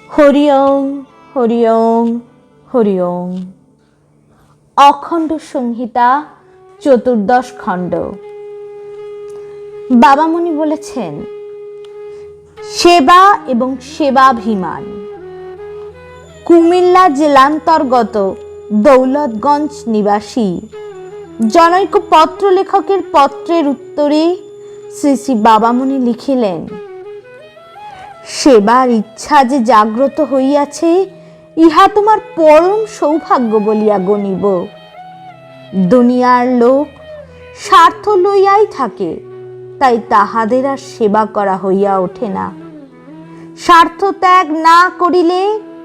হরি ওম, হরি ওম, হরি ওম। অখণ্ড সংহিতা 14 খণ্ড। বাবামণি বলেছেন, সেবা এবং সেবাভিমান। কুমিল্লা জেলান্তর্গত দৌলতগঞ্জ নিবাসী জনৈক পত্রলেখকের পত্রের উত্তরে শ্রী শ্রী বাবামণি লিখিলেন, সেবার ইচ্ছা যে জাগ্রত হইয়াছে, ইহা তোমার পরম সৌভাগ্য বলিয়া গণিব। দুনিয়ার লোক স্বার্থ লইয়াই থাকে, তাই তাহাদের আর সেবা করা হইয়া ওঠে না। স্বার্থ ত্যাগ না করিলে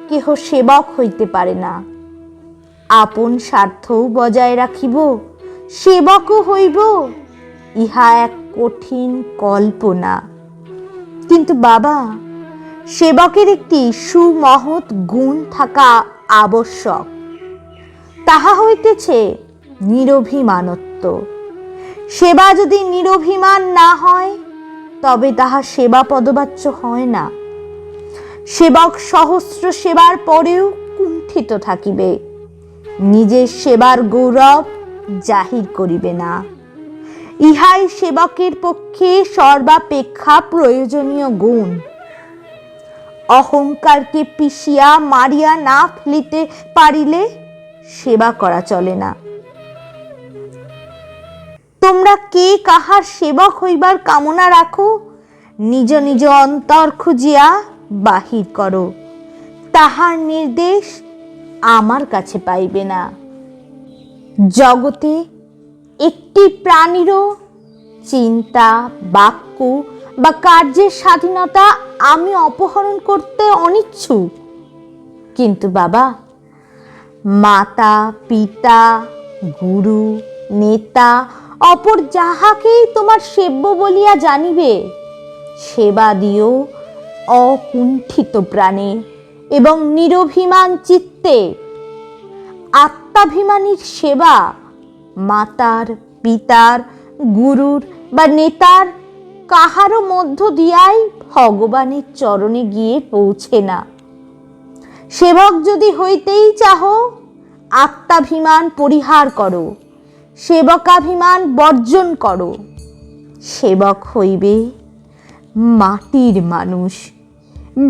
কেহ সেবক হইতে পারে না। আপন স্বার্থও বজায় রাখিব, সেবকও হইব, ইহা এক কঠিন কল্পনা। কিন্তু বাবা, সেবকের একটি সুমহৎ গুণ থাকা আবশ্যক। তাহা হইতেছে নিরভিমানত্ব। সেবা যদি নিরভিমান না হয়, তবে তাহা সেবা পদবাচ্য হয় না। সেবক সহস্র সেবার পরেও কুণ্ঠিত থাকিবে, নিজের সেবার গৌরব জাহির করিবে না। ইহাই সেবকের পক্ষে সর্বাপেক্ষা প্রয়োজনীয় গুণ। অহংকারকে পিষিয়া মারিয়া না ফেলিতে পারিলে সেবা করা চলে না। তোমরা কে কাহার সেবক হইবার কামনা রাখো, নিজ নিজ অন্তর খুঁজিয়া বাহির করো। তাহার নির্দেশ আমার কাছে পাইবে না। জগতে একটি প্রাণীরও চিন্তা, বাক্য বা কার্যের স্বাধীনতা আমি অপহরণ করতে অনিচ্ছুক। কিন্তু বাবা, মাতা, পিতা, গুরু, নেতা, অপর যাহাকেই তোমার সেব্য বলিয়া জানিবে, সেবা দিও অকুণ্ঠিত প্রাণে এবং নিরভিমান চিত্তে। আত্মাভিমানীর সেবা মাতার, পিতার, গুরুর বা নেতার কাহারও মধ্য দিয়াই ভগবানের চরণে গিয়ে পৌঁছে না। সেবক যদি হইতেই চাহো, আত্মাভিমান পরিহার করো, সেবকাভিমান বর্জন করো। সেবক হইবে মাটির মানুষ,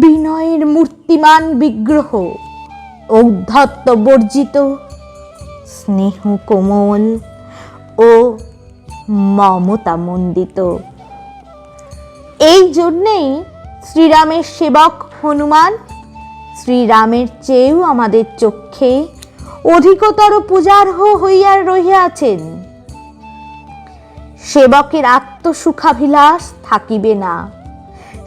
বিনয়ের মূর্তিমান বিগ্রহ, ঔদ্ধত্য বর্জিত, স্নেহ কোমল ও মমতা মণ্ডিত। এই জন্যেই শ্রীরামের সেবক হনুমান শ্রীরামের চেয়েও আমাদের চক্ষে অধিকতর পূজার্হ হইয়া রহিয়াছেন। সেবকের আত্মসুখাভিলাষ থাকিবে না,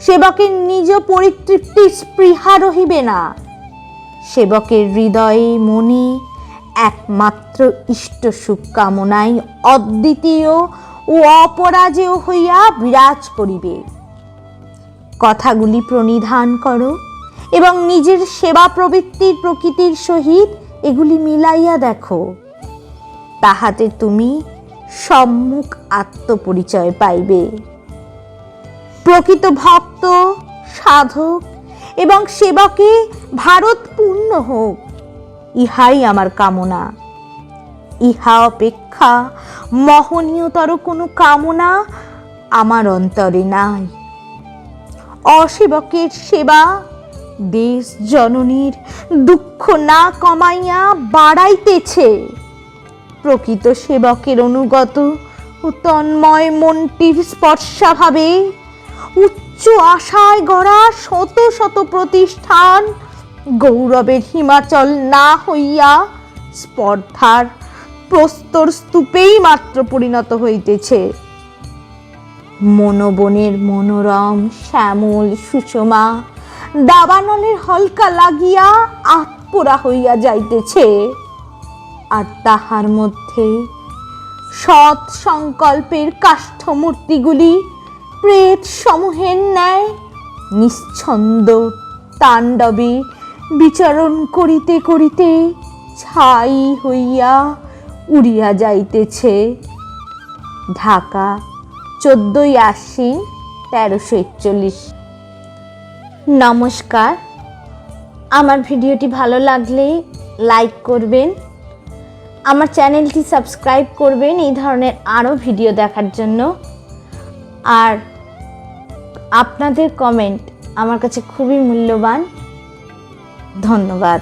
সেবকের নিজ পরিতৃপ্তি স্পৃহা রহিবে না। সেবকের হৃদয়ে মনে একমাত্র ইষ্ট সুখ কামনাই অদ্বিতীয় ও অপরাজেয় হইয়া বিরাজ করিবে। কথাগুলি প্রণিধান করো এবং নিজের সেবা প্রবৃত্তির প্রকৃতির সহিত এগুলি মিলাইয়া দেখো। তাহাতে তুমি সম্মুখ আত্মপরিচয় পাইবে। প্রকৃত ভক্ত, সাধক এবং সেবকে ভারত পূর্ণ হোক, ইহাই আমার কামনা। ইহা অপেক্ষা মহনীয়তর কোনো কামনা আমার অন্তরে নাই। অসেবকের সেবা দেশ জননীর দুঃখ না কমাইয়া বাড়াইতেছে। প্রকৃত সেবকের অনুগত ও তন্ময় মনটির স্পর্শাভাবে উচ্চ আশায় গড়া শত শত প্রতিষ্ঠান গৌরবের হিমাচল না হইয়া স্পর্ধার প্রস্তর স্তূপেই মাত্র পরিণত হইতেছে। মনোবনের মনোরম শ্যামল সুষমা দাবানলের হলকা লাগিয়া আত্মরা হইয়া যাইতেছে, আর তাহার মধ্যে সৎ সংকল্পের কাষ্ঠমূর্তিগুলি প্রেত সমূহের ন্যায় নিশ্ছন্দ তাণ্ডবে বিচরণ করিতে করিতে ছাই হইয়া উড়িয়া যাইতেছে। ঢাকা, 14ই আশ্বিন, 1341। নমস্কার। আমার ভিডিওটি ভালো লাগলে লাইক করবেন, আমার চ্যানেলটি সাবস্ক্রাইব করবেন এই ধরনের আরও ভিডিও দেখার জন্য। আর আপনাদের কমেন্ট আমার কাছে খুবই মূল্যবান। ধন্যবাদ।